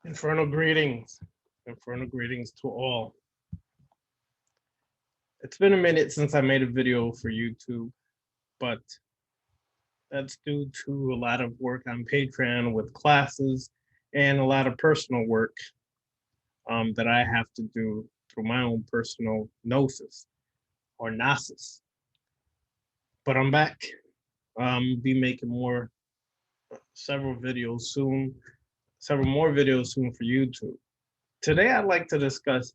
Infernal greetings. Infernal greetings to all. It's been a minute since I made a video for YouTube, but that's due to a lot of work on Patreon with classes and a lot of personal work that I have to do through my own personal gnosis or gnosis. But I'm back. Be making several videos soon, several more videos soon for YouTube. Today, I'd like to discuss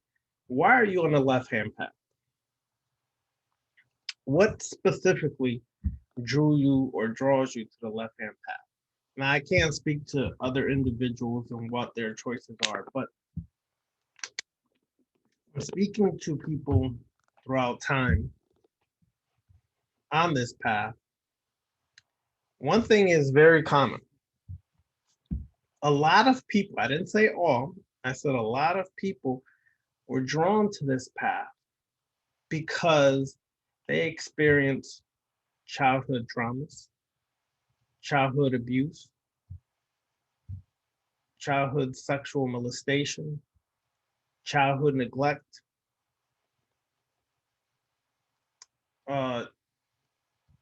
why are you on the left-hand path? What specifically drew you or draws you to the left-hand path? Now, I can't speak to other individuals and what their choices are, but speaking to people throughout time on this path, one thing is very common. A lot of people, I didn't say all, I said a lot of people were drawn to this path because they experience childhood traumas, childhood abuse, childhood sexual molestation, childhood neglect, uh,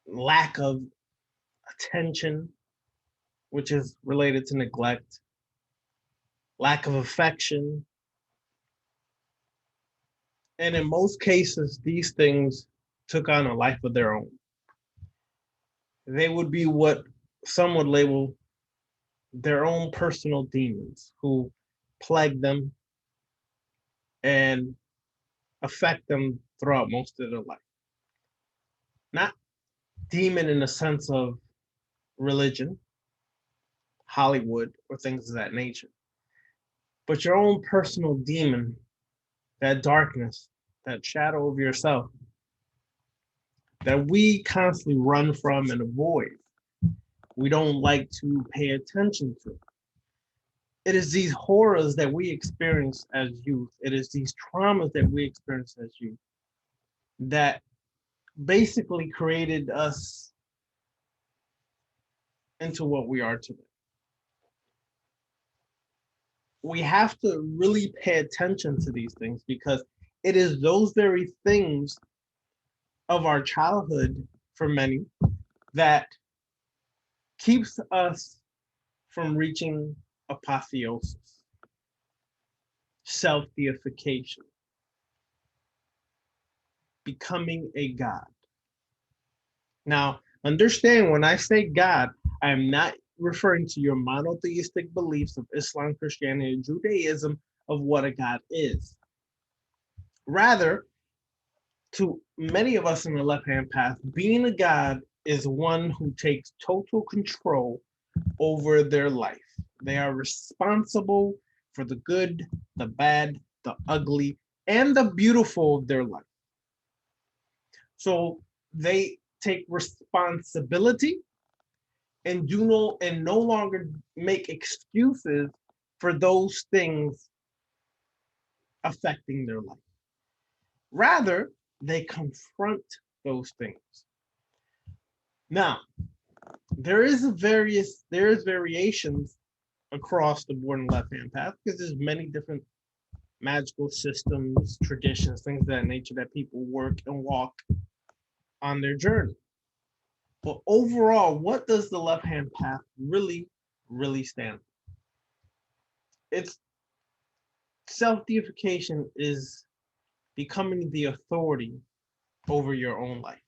lack of attention, which is related to neglect, lack of affection. And in most cases, these things took on a life of their own. They would be what some would label their own personal demons who plague them and affect them throughout most of their life. Not demon in the sense of religion, Hollywood, or things of that nature, but your own personal demon, that darkness, that shadow of yourself that we constantly run from and avoid. We don't like to pay attention to. It is these horrors that we experience as youth. It is these traumas that we experience as youth that basically created us into what we are today. We have to really pay attention to these things because it is those very things of our childhood for many that keeps us from reaching apotheosis, self-deification, becoming a god. Now, understand when I say God, I am not referring to your monotheistic beliefs of Islam, Christianity, and Judaism of what a god is. Rather, to many of us in the left-hand path, being a god is one who takes total control over their life. They are responsible for the good, the bad, the ugly, and the beautiful of their life. So they take responsibility and no longer make excuses for those things affecting their life. Rather, they confront those things. Now, there is variations across the board in the left-hand path because there's many different magical systems, traditions, things of that nature that people work and walk on their journey. But overall, what does the left-hand path really, really stand for? It's self-deification is becoming the authority over your own life.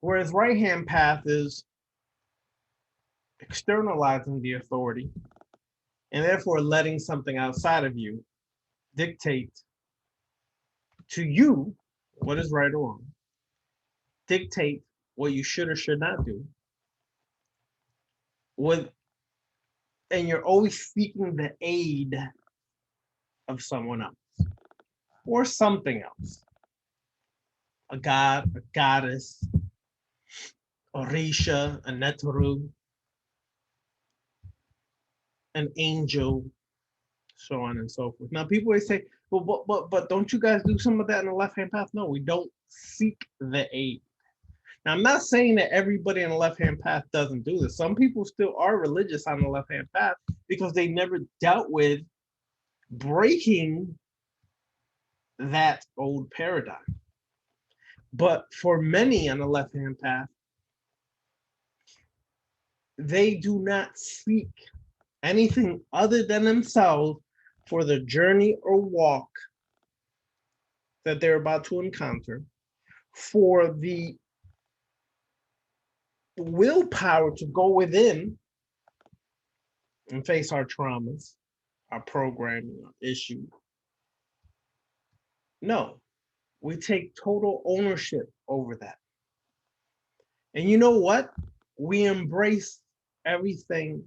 Whereas right-hand path is externalizing the authority and therefore letting something outside of you dictate to you what is right or wrong, dictate what you should or should not do, with and you're always seeking the aid of someone else or something else. A god, a goddess, Orisha, a Netaru, an angel, so on and so forth. Now, people always say, well, but don't you guys do some of that in the left-hand path? No, we don't seek the aid. Now, I'm not saying that everybody on the left-hand path doesn't do this. Some people still are religious on the left-hand path because they never dealt with breaking that old paradigm. But for many on the left-hand path, they do not seek anything other than themselves for the journey or walk that they're about to encounter, for the willpower to go within and face our traumas, our programming, our issue. No, we take total ownership over that. And you know what? We embrace everything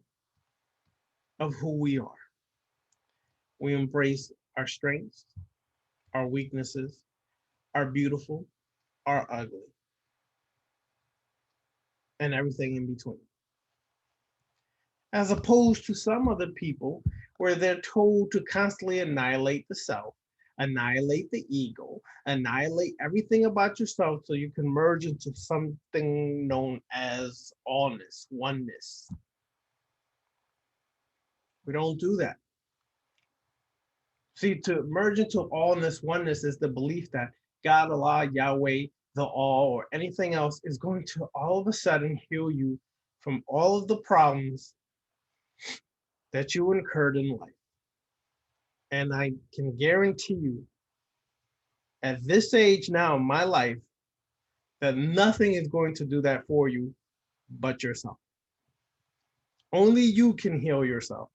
of who we are. We embrace our strengths, our weaknesses, our beautiful, our ugly, and everything in between. As opposed to some other people where they're told to constantly annihilate the self, annihilate the ego, annihilate everything about yourself so you can merge into something known as allness, oneness. We don't do that. See, to merge into allness, oneness is the belief that God, Allah, Yahweh, the all, or anything else is going to all of a sudden heal you from all of the problems that you incurred in life. And I can guarantee you, at this age now in my life, that nothing is going to do that for you but yourself. Only you can heal yourself.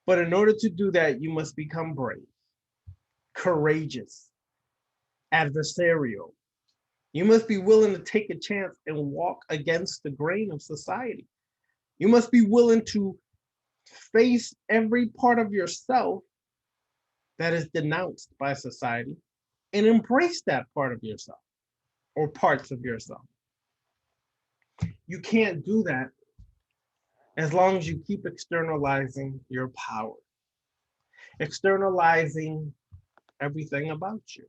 But in order to do that, you must become brave, courageous, adversarial. You must be willing to take a chance and walk against the grain of society. You must be willing to face every part of yourself that is denounced by society and embrace that part of yourself or parts of yourself. You can't do that as long as you keep externalizing your power, externalizing everything about you.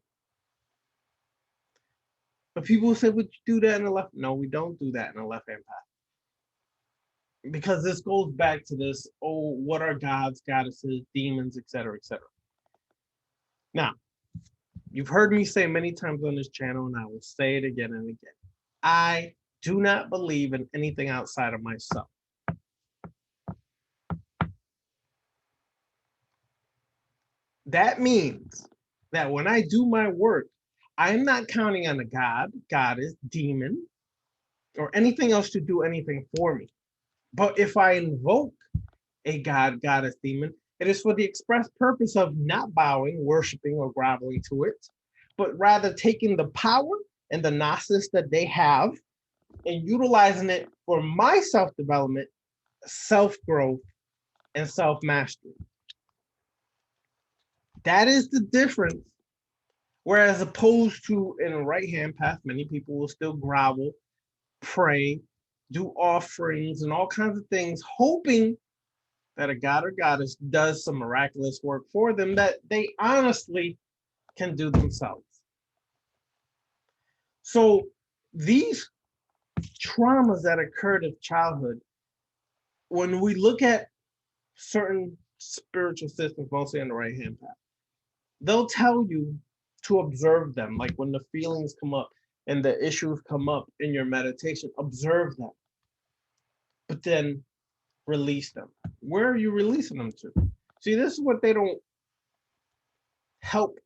But people say, would you do that in the left? No, we don't do that in the left-hand path. Because this goes back to this, oh, what are gods, goddesses, demons, etc., etc. Now, you've heard me say many times on this channel, and I will say it again and again. I do not believe in anything outside of myself. That means that when I do my work, I'm not counting on a god, goddess, demon, or anything else to do anything for me. But if I invoke a god, goddess, demon, it is for the express purpose of not bowing, worshiping, or groveling to it, but rather taking the power and the gnosis that they have and utilizing it for my self-development, self-growth, and self-mastery. That is the difference. Whereas opposed to in a right-hand path, many people will still grovel, pray, do offerings and all kinds of things, hoping that a god or goddess does some miraculous work for them that they honestly can do themselves. So these traumas that occurred in childhood, when we look at certain spiritual systems, mostly on the right-hand path, they'll tell you to observe them. Like when the feelings come up and the issues come up in your meditation, observe them, but then release them. Where are you releasing them to? See, this is what they don't help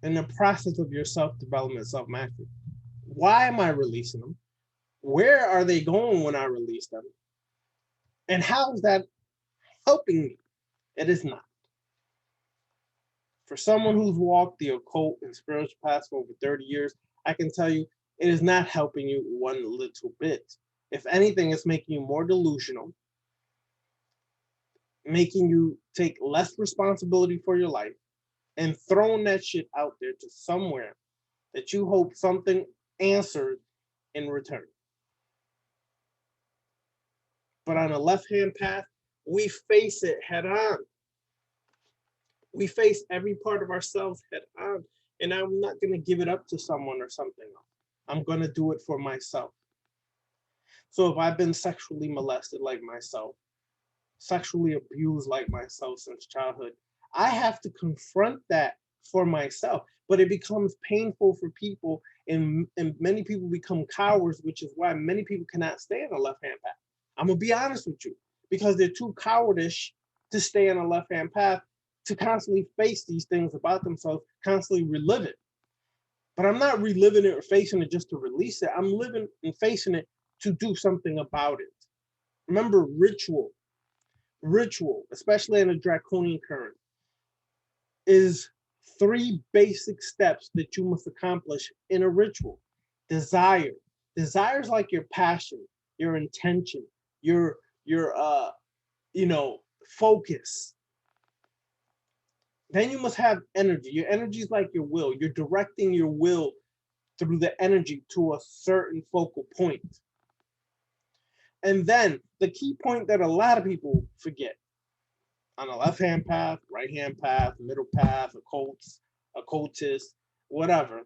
in the process of your self-development, self-mastery. Why am I releasing them? Where are they going when I release them? And how is that helping me? It is not. For someone who's walked the occult and spiritual path for over 30 years, I can tell you it is not helping you one little bit. If anything, it's making you more delusional, making you take less responsibility for your life, and throwing that shit out there to somewhere that you hope something answered in return. But on the left-hand path, we face it head on. We face every part of ourselves head on. And I'm not going to give it up to someone or something else. I'm going to do it for myself. So if I've been sexually molested like myself, sexually abused like myself since childhood, I have to confront that for myself. But it becomes painful for people, and many people become cowards, which is why many people cannot stay on the left hand path. I'm gonna be honest with you, because they're too cowardish to stay on a left hand path, to constantly face these things about themselves, constantly relive it. But I'm not reliving it or facing it just to release it. I'm living and facing it to do something about it. Remember, ritual, especially in a draconian current, is 3 basic steps that you must accomplish in a ritual. Desire. Desire is like your passion, your intention, your focus. Then you must have energy. Your energy is like your will. You're directing your will through the energy to a certain focal point. And then the key point that a lot of people forget on a left-hand path, right-hand path, middle path, occultist, whatever,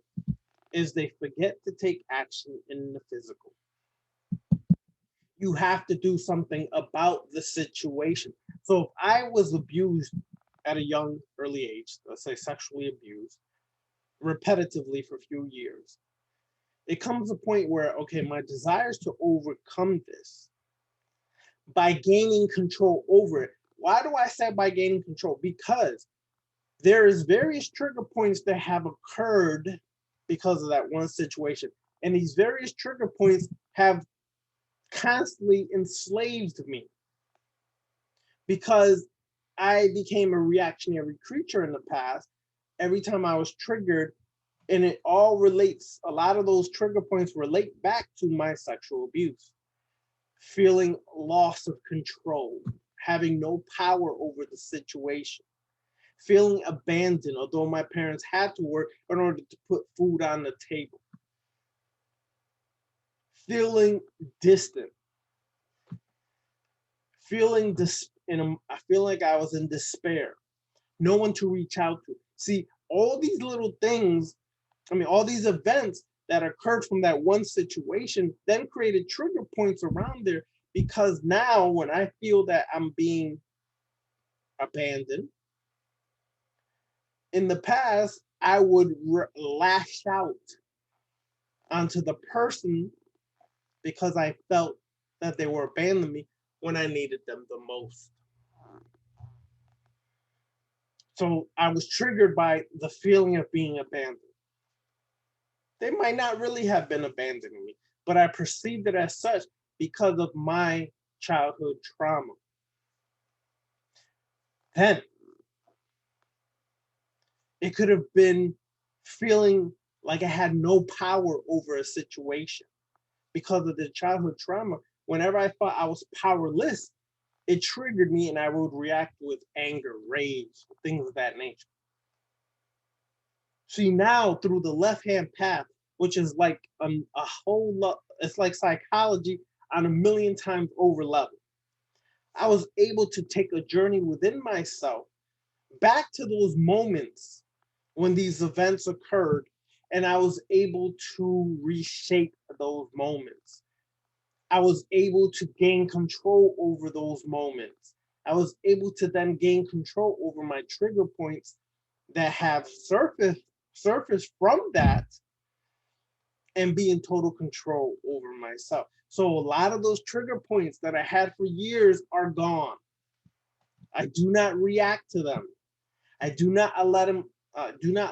is they forget to take action in the physical. You have to do something about the situation. So if I was abused at a young, early age, let's say sexually abused, repetitively for a few years, it comes a point where, okay, my desire is to overcome this by gaining control over it. Why do I say by gaining control? Because there is various trigger points that have occurred because of that one situation. And these various trigger points have constantly enslaved me because I became a reactionary creature in the past. Every time I was triggered, and it all relates, a lot of those trigger points relate back to my sexual abuse. Feeling loss of control, having no power over the situation, feeling abandoned, although my parents had to work in order to put food on the table, feeling distant, I feel like I was in despair, no one to reach out to. See, all these little things, all these events that occurred from that one situation then created trigger points around there, because now when I feel that I'm being abandoned, in the past, I would lash out onto the person because I felt that they were abandoning me when I needed them the most. So I was triggered by the feeling of being abandoned. They might not really have been abandoning me, but I perceived it as such because of my childhood trauma. Then it could have been feeling like I had no power over a situation because of the childhood trauma. Whenever I thought I was powerless, it triggered me and I would react with anger, rage, things of that nature. See, now through the left-hand path, which is like a whole lot, it's like psychology on a million times over level. I was able to take a journey within myself back to those moments when these events occurred, and I was able to reshape those moments. I was able to gain control over those moments. I was able to then gain control over my trigger points that have surfaced from that, and be in total control over myself. So a lot of those trigger points that I had for years are gone. I do not react to them. I do not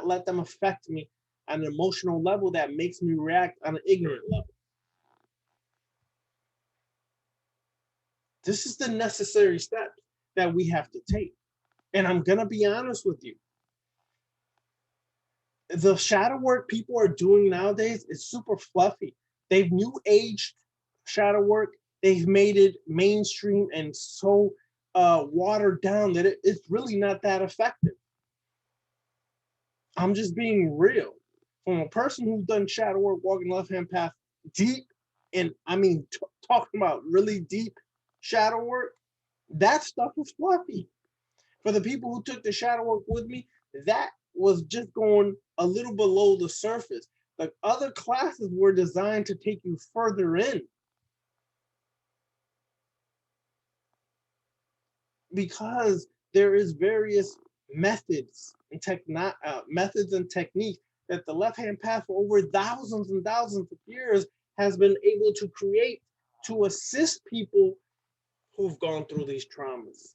let them affect me on an emotional level that makes me react on an ignorant level. This is the necessary step that we have to take. And I'm gonna be honest with you. The shadow work people are doing nowadays is super fluffy. They've new aged shadow work. They've made it mainstream and so watered down that it's really not that effective. I'm just being real. From a person who's done shadow work, walking the left hand path deep, and talking about really deep shadow work, that stuff is fluffy. For the people who took the shadow work with me, that was just going a little below the surface. The other classes were designed to take you further in, because there is various methods and techniques that the left-hand path for over thousands and thousands of years has been able to create to assist people who've gone through these traumas,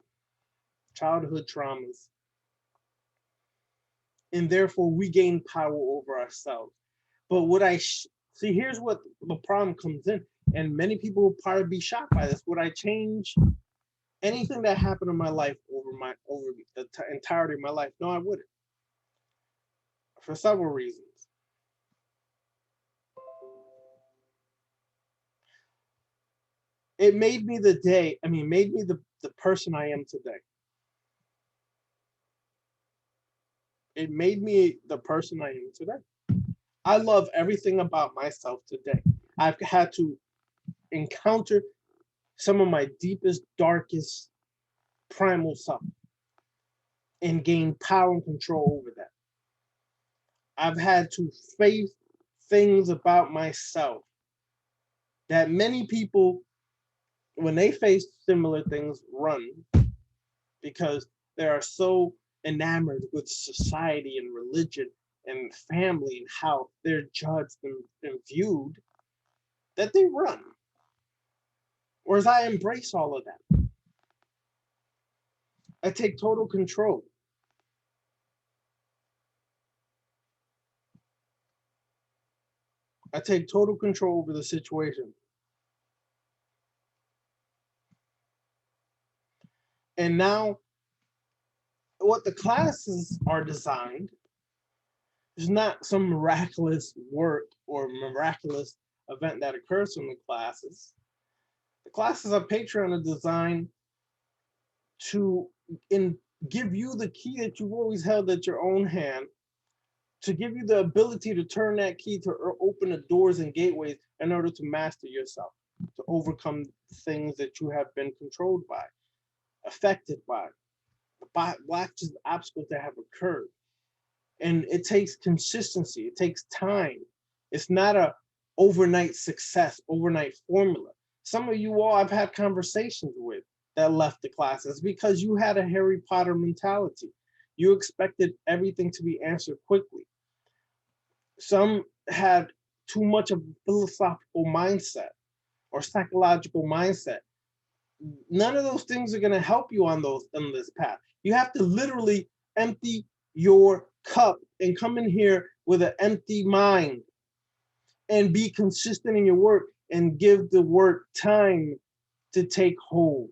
childhood traumas. And therefore we gain power over ourselves. But what I see, here's what the problem comes in, and many people will probably be shocked by this. Would I change anything that happened in my life over the entirety of my life? No, I wouldn't. For several reasons. It made me made me the person I am today. It made me the person I am today. I love everything about myself today. I've had to encounter some of my deepest, darkest, primal self and gain power and control over that. I've had to face things about myself that many people, when they face similar things, run, because they are so enamored with society and religion and family and how they're judged and viewed, that they run. Whereas I embrace all of that. I take total control. I take total control over the situation. And now, what the classes are designed is not some miraculous work or miraculous event that occurs from the classes. The classes on Patreon are designed to give you the key that you've always held at your own hand, to give you the ability to turn that key to open the doors and gateways in order to master yourself, to overcome things that you have been controlled by, affected by, obstacles that have occurred. And it takes consistency. It takes time. It's not a overnight success, overnight formula. Some of you all I've had conversations with that left the classes because you had a Harry Potter mentality. You expected everything to be answered quickly. Some had too much of a philosophical mindset or psychological mindset. None of those things are going to help you on this path. You have to literally empty your cup and come in here with an empty mind and be consistent in your work and give the work time to take hold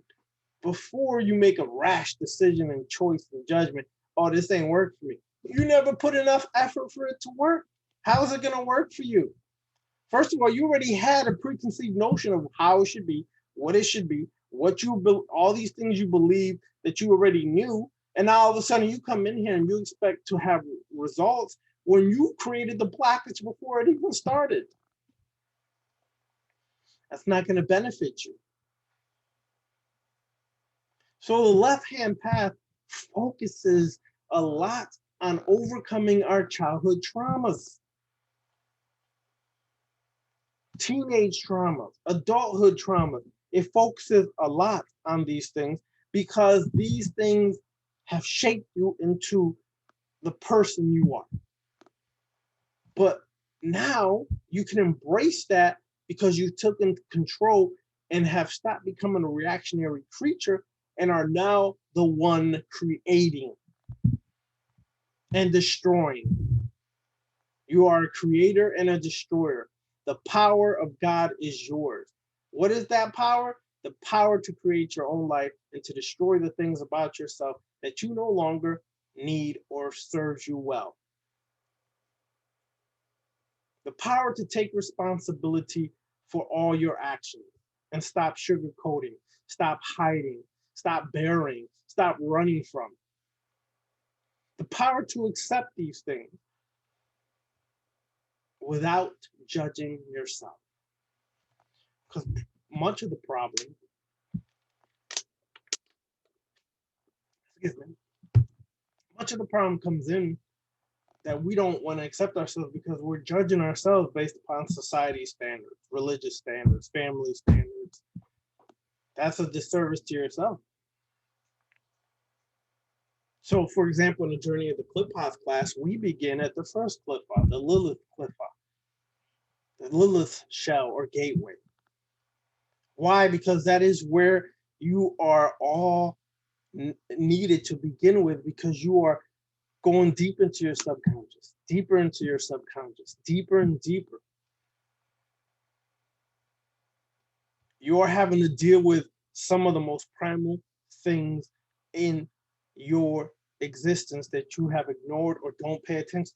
before you make a rash decision and choice and judgment. Oh, this ain't work for me. You never put enough effort for it to work. How is it going to work for you? First of all, you already had a preconceived notion of how it should be, what it should be, all these things you believe that you already knew. And now all of a sudden you come in here and you expect to have results when you created the blockage before it even started. That's not going to benefit you. So the left-hand path focuses a lot on overcoming our childhood traumas, teenage traumas, adulthood traumas. It focuses a lot on these things because these things have shaped you into the person you are. But now you can embrace that because you took in control and have stopped becoming a reactionary creature and are now the one creating and destroying. You are a creator and a destroyer. The power of God is yours. What is that power? The power to create your own life and to destroy the things about yourself that you no longer need or serves you well. The power to take responsibility for all your actions and stop sugarcoating, stop hiding, stop bearing, stop running from. The power to accept these things without judging yourself. Because much of the problem, much of the problem comes in that we don't want to accept ourselves because we're judging ourselves based upon society standards, religious standards, family standards. That's a disservice to yourself. So, for example, in the journey of the Clip-Hoth class, we begin at the first Clip-Hoth, the Lilith Clip-Hoth, the Lilith shell or gateway. Why? Because that is where you are all needed to begin with, because you are going deep into your subconscious, deeper into your subconscious, deeper and deeper. You are having to deal with some of the most primal things in your existence that you have ignored or don't pay attention to.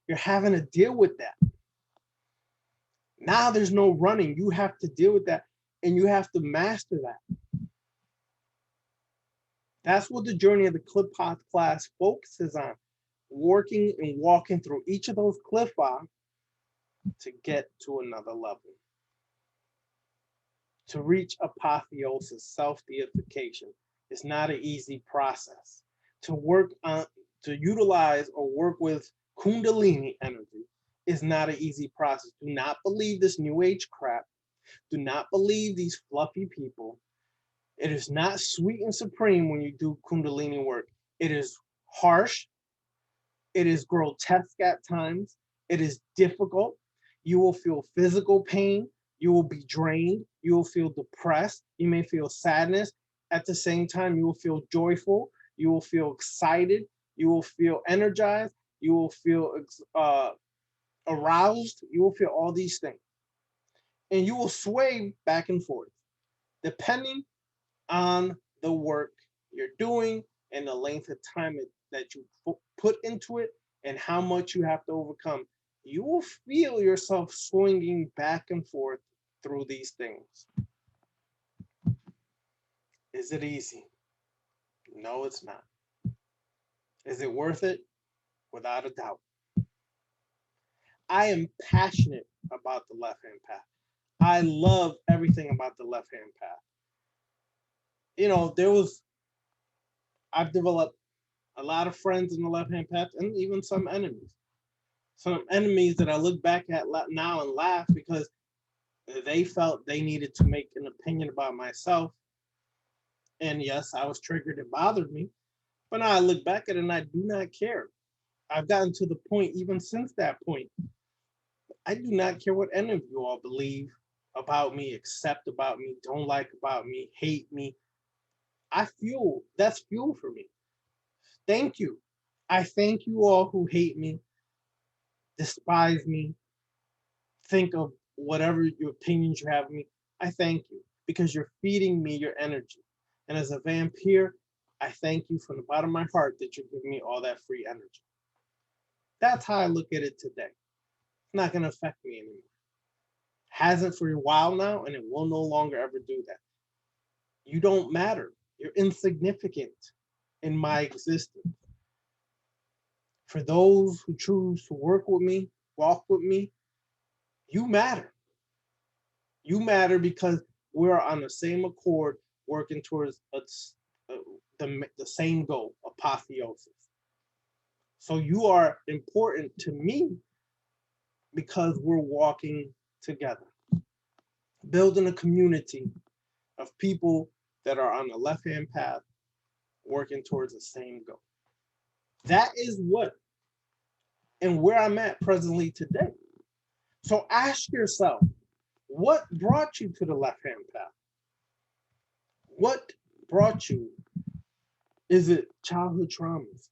You're having to deal with that. Now there's no running. You have to deal with that, and you have to master that. That's what the journey of the Clip-Hoth class focuses on, working and walking through each of those Clip-Hoth to get to another level. To reach apotheosis, self-deification, is not an easy process. To work on, to utilize or work with Kundalini energy is not an easy process. Do not believe this new age crap. Do not believe these fluffy people. It is not sweet and supreme when you do Kundalini work. It is harsh. It is grotesque at times. It is difficult. You will feel physical pain. You will be drained. You will feel depressed. You may feel sadness. At the same time, you will feel joyful. You will feel excited. You will feel energized. You will feel aroused. You will feel all these things. And you will sway back and forth, depending on the work you're doing and the length of time that you put into it and how much you have to overcome. You will feel yourself swinging back and forth through these things. Is it easy? No, it's not. Is it worth it? Without a doubt. I am passionate about the left-hand path. I love everything about the left-hand path. You know, I've developed a lot of friends in the left-hand path and even some enemies. Some enemies that I look back at now and laugh because they felt they needed to make an opinion about myself. And yes, I was triggered. It bothered me. But now I look back at it and I do not care. I've gotten to the point, even since that point, I do not care what any of you all believe about me, accept about me, don't like about me, hate me. That's fuel for me. Thank you. I thank you all who hate me, despise me, think of whatever your opinions you have of me. I thank you because you're feeding me your energy. And as a vampire, I thank you from the bottom of my heart that you're giving me all that free energy. That's how I look at it today. It's not going to affect me anymore. Hasn't for a while now, and it will no longer ever do that. You don't matter. You're insignificant in my existence. For those who choose to work with me, walk with me, you matter. You matter because we're on the same accord, working towards the same goal, apotheosis. So you are important to me because we're walking together, building a community of people that are on the left-hand path, working towards the same goal. That is what and where I'm at presently today. So ask yourself, what brought you to the left-hand path? What brought you? Is it childhood traumas?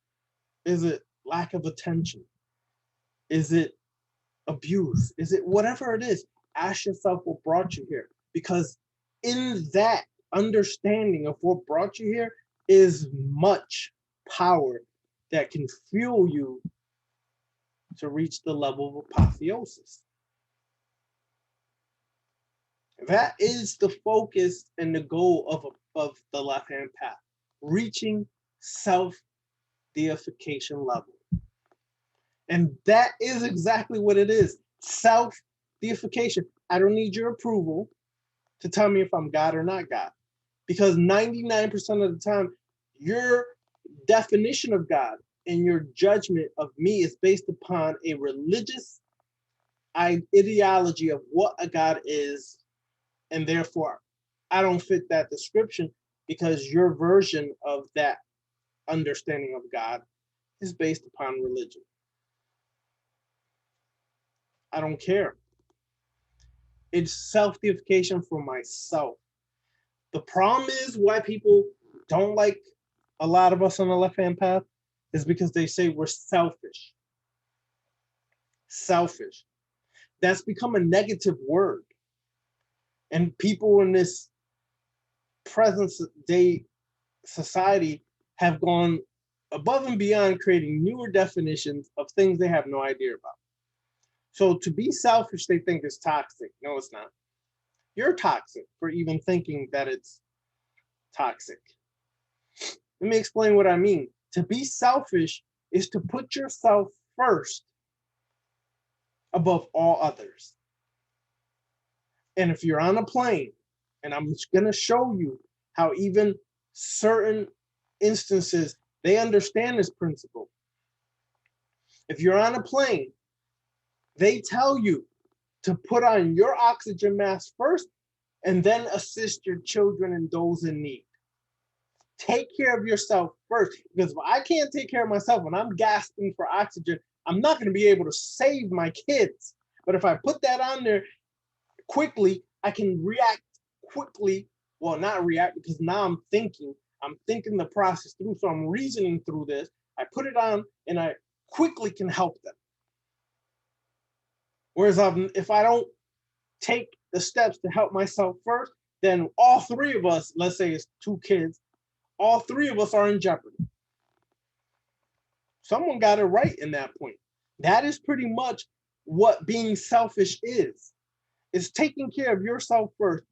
Is it lack of attention? Is it abuse? Is it whatever it is? Ask yourself what brought you here. Because in that understanding of what brought you here is much power that can fuel you to reach the level of apotheosis. That is the focus and the goal of the left-hand path, reaching self-deification level. And that is exactly what it is, self-deification. I don't need your approval to tell me if I'm God or not God, because 99% of the time, your definition of God and your judgment of me is based upon a religious ideology of what a God is, and therefore I don't fit that description because your version of that understanding of God is based upon religion. I don't care. It's self-deification for myself. The problem is why people don't like a lot of us on the left-hand path is because they say we're selfish. Selfish. That's become a negative word. And people in this present day society have gone above and beyond creating newer definitions of things they have no idea about. So to be selfish, they think is toxic. No, it's not. You're toxic for even thinking that it's toxic. Let me explain what I mean. To be selfish is to put yourself first above all others. And if you're on a plane, and I'm just going to show you how even certain instances, they understand this principle. If you're on a plane, they tell you to put on your oxygen mask first and then assist your children and those in need. Take care of yourself first, because if I can't take care of myself when I'm gasping for oxygen, I'm not going to be able to save my kids. But if I put that on there quickly, I can react quickly. Well, not react, because now I'm thinking the process through, so I'm reasoning through this. I put it on and I quickly can help them. Whereas if I don't take the steps to help myself first, then all three of us, let's say it's 2 kids, all 3 of us are in jeopardy. Someone got it right in that point. That is pretty much what being selfish is taking care of yourself first.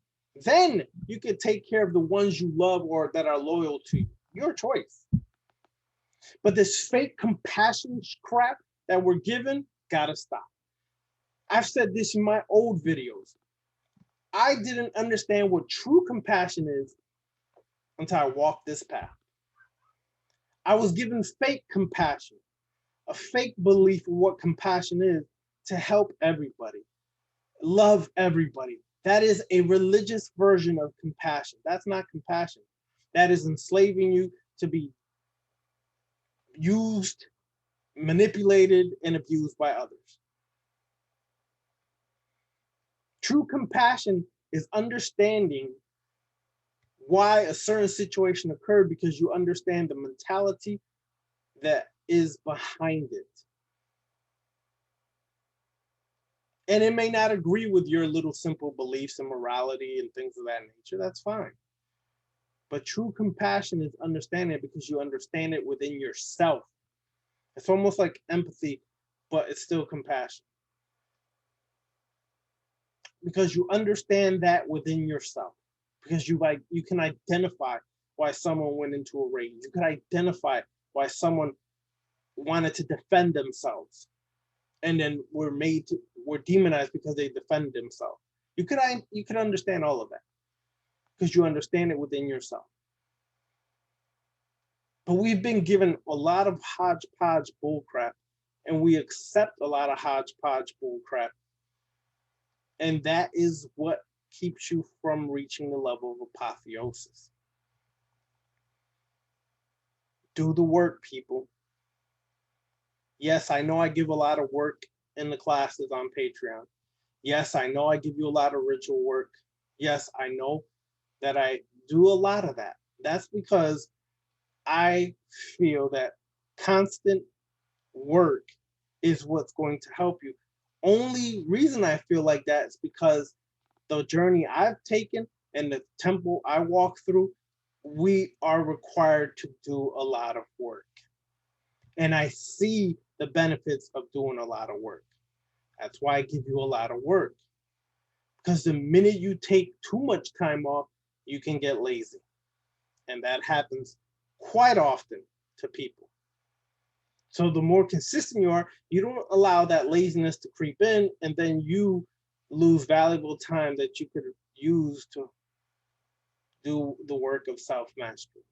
Then you can take care of the ones you love or that are loyal to you. Your choice. But this fake compassion crap that we're given, gotta stop. I've said this in my old videos. I didn't understand what true compassion is until I walked this path. I was given fake compassion, a fake belief of what compassion is, to help everybody, love everybody. That is a religious version of compassion. That's not compassion. That is enslaving you to be used, manipulated, and abused by others. True compassion is understanding why a certain situation occurred, because you understand the mentality that is behind it. And it may not agree with your little simple beliefs and morality and things of that nature. That's fine. But true compassion is understanding it because you understand it within yourself. It's almost like empathy, but it's still compassion. Because you understand that within yourself. Because you can identify why someone went into a rage. You can identify why someone wanted to defend themselves, and then were demonized because they defended themselves. You could understand all of that because you understand it within yourself. But we've been given a lot of hodgepodge bullcrap, and we accept a lot of hodgepodge bullcrap, and that is what keeps you from reaching the level of apotheosis. Do the work, people. Yes, I know I give a lot of work in the classes on Patreon. Yes, I know I give you a lot of ritual work. Yes, I know that I do a lot of that. That's because I feel that constant work is what's going to help you. Only reason I feel like that is because the journey I've taken and the temple I walk through, we are required to do a lot of work. And I see the benefits of doing a lot of work. That's why I give you a lot of work. Because the minute you take too much time off, you can get lazy. And that happens quite often to people. So the more consistent you are, you don't allow that laziness to creep in, and then you lose valuable time that you could use to do the work of self-mastery.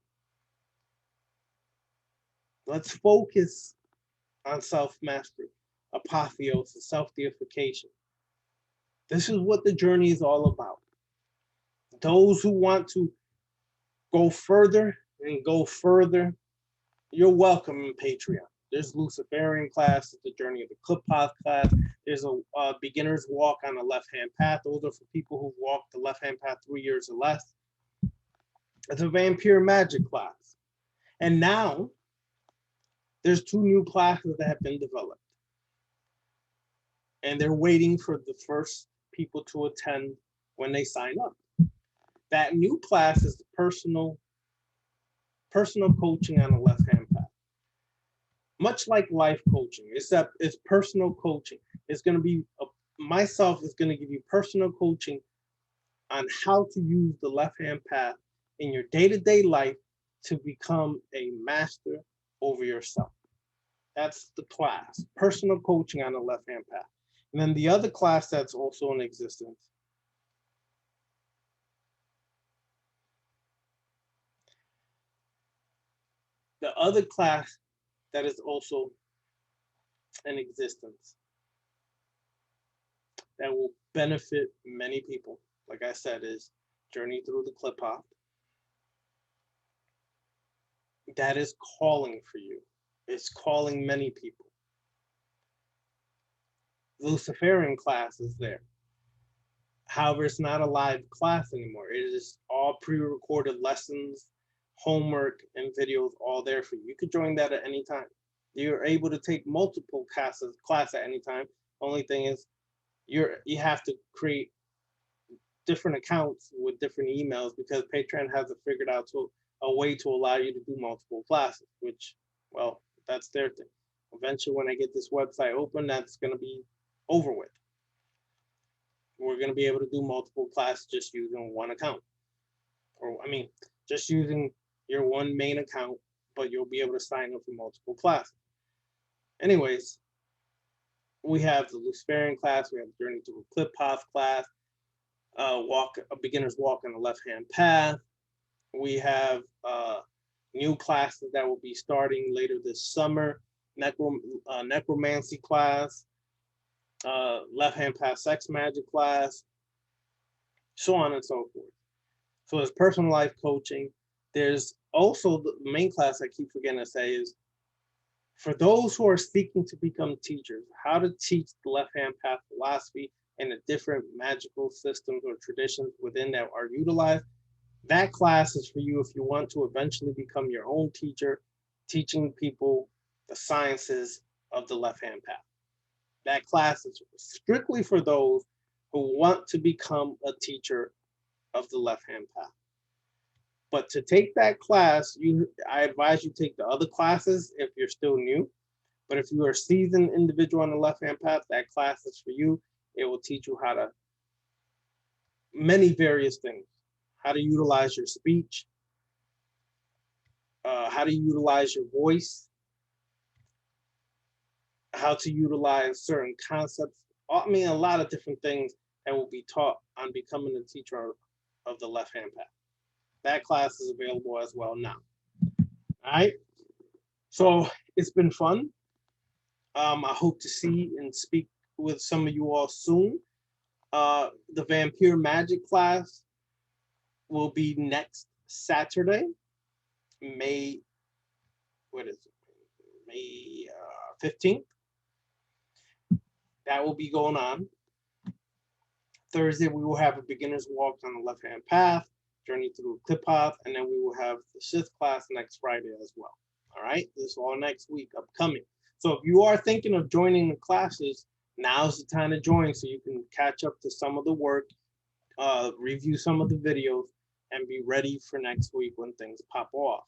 Let's focus on self-mastery, apotheosis, self-deification. This is what the journey is all about. Those who want to go further and go further, you're welcome in Patreon. There's Luciferian class, the Journey of the Clip Path class. There's a beginner's walk on the left-hand path. Those are for people who walked the left-hand path 3 years or less. It's a vampire magic class. And now there's 2 new classes that have been developed. And they're waiting for the first people to attend when they sign up. That new class is the personal coaching on the left-hand path. Much like life coaching, except it's personal coaching. It's going to be, myself is going to give you personal coaching on how to use the left-hand path in your day-to-day life to become a master over yourself. That's the class, personal coaching on the left-hand path. And then the other class that's also in existence, the other class that is also in existence that will benefit many people, like I said, is Journey Through the Clip Path. That is calling for you. It's calling many people. Luciferian class is there. However, it's not a live class anymore. It is all pre-recorded lessons, homework, and videos all there for you. You could join that at any time. You're able to take multiple class at any time. Only thing is you have to create different accounts with different emails because Patreon hasn't figured out a way to allow you to do multiple classes, which, well, that's their thing. Eventually, when I get this website open, that's going to be over with. We're going to be able to do multiple classes just using one account. Or, I mean, just using your one main account, but you'll be able to sign up for multiple classes. Anyways, we have the Luciferian class, we have the Journey Through a Clip Path class, a beginner's walk on the left-hand path. We have new classes that will be starting later this summer, necromancy class, left-hand path sex magic class, so on and so forth. So there's personal life coaching. There's also the main class I keep forgetting to say is for those who are seeking to become teachers, how to teach the left-hand path philosophy and the different magical systems or traditions within that are utilized. That class is for you if you want to eventually become your own teacher, teaching people the sciences of the left-hand path. That class is strictly for those who want to become a teacher of the left-hand path. But to take that class, I advise you take the other classes if you're still new. But if you are a seasoned individual on the left-hand path, that class is for you. It will teach you how to, many various things, how to utilize your speech, how to utilize your voice, how to utilize certain concepts. I mean, a lot of different things that will be taught on becoming a teacher of the left-hand path. That class is available as well now. All right. So it's been fun. I hope to see and speak with some of you all soon. The Vampire Magic class will be next Saturday, May 15th. That will be going on. Thursday, we will have a beginner's walk on the left-hand path, Journey Through a Clip Path, and then we will have the Sith class next Friday as well. All right, this is all next week upcoming. So if you are thinking of joining the classes, now's the time to join so you can catch up to some of the work, review some of the videos, and be ready for next week when things pop off.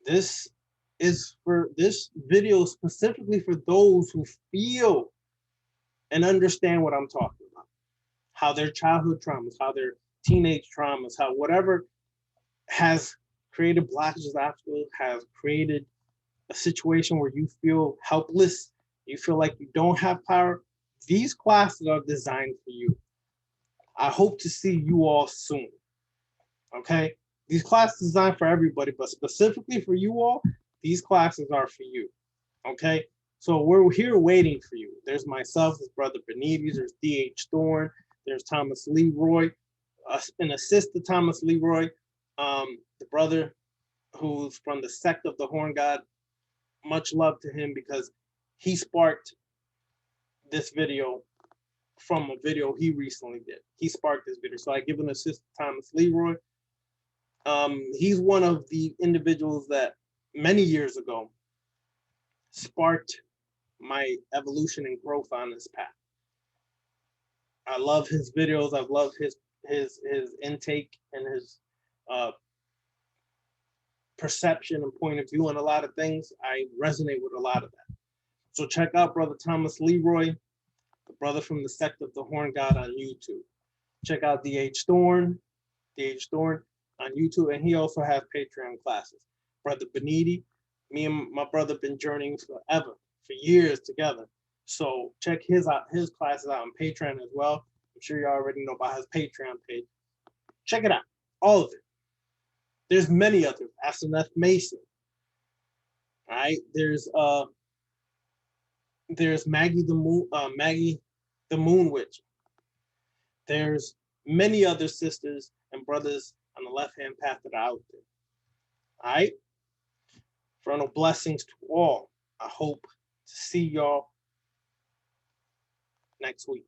This is for this video specifically for those who feel and understand what I'm talking about, how their childhood traumas, how their teenage traumas, how whatever has created blockages, obstacles, has created a situation where you feel helpless, you feel like you don't have power. These classes are designed for you. I hope to see you all soon. Okay? These classes are designed for everybody, but specifically for you all, These classes are for you. Okay. So we're here waiting for you. There's myself, there's Brother Benitez, there's D.H. Thorne, there's Thomas Leroy, an assist to Thomas Leroy, the brother who's from the sect of the Horn God. Much love to him because he sparked this video from a video he recently did. He sparked this video. So I give an assist to Thomas Leroy. He's one of the individuals that many years ago sparked my evolution and growth on this path. I love his videos. I've loved his intake and his perception and point of view on a lot of things. I resonate with a lot of that. So check out Brother Thomas Leroy, the brother from the sect of the Horn God on YouTube. Check out D.H. Thorne on YouTube, and he also has Patreon classes. Brother Benitez, me and my brother been journeying forever, for years together. So check his classes out on Patreon as well. I'm sure you already know about his Patreon page. Check it out, all of it. There's many others. Asenath Mason. All right, there's Maggie the Moon Witch. There's many other sisters and brothers on the left-hand path that are out there. All right? Fraternal blessings to all. I hope to see y'all next week.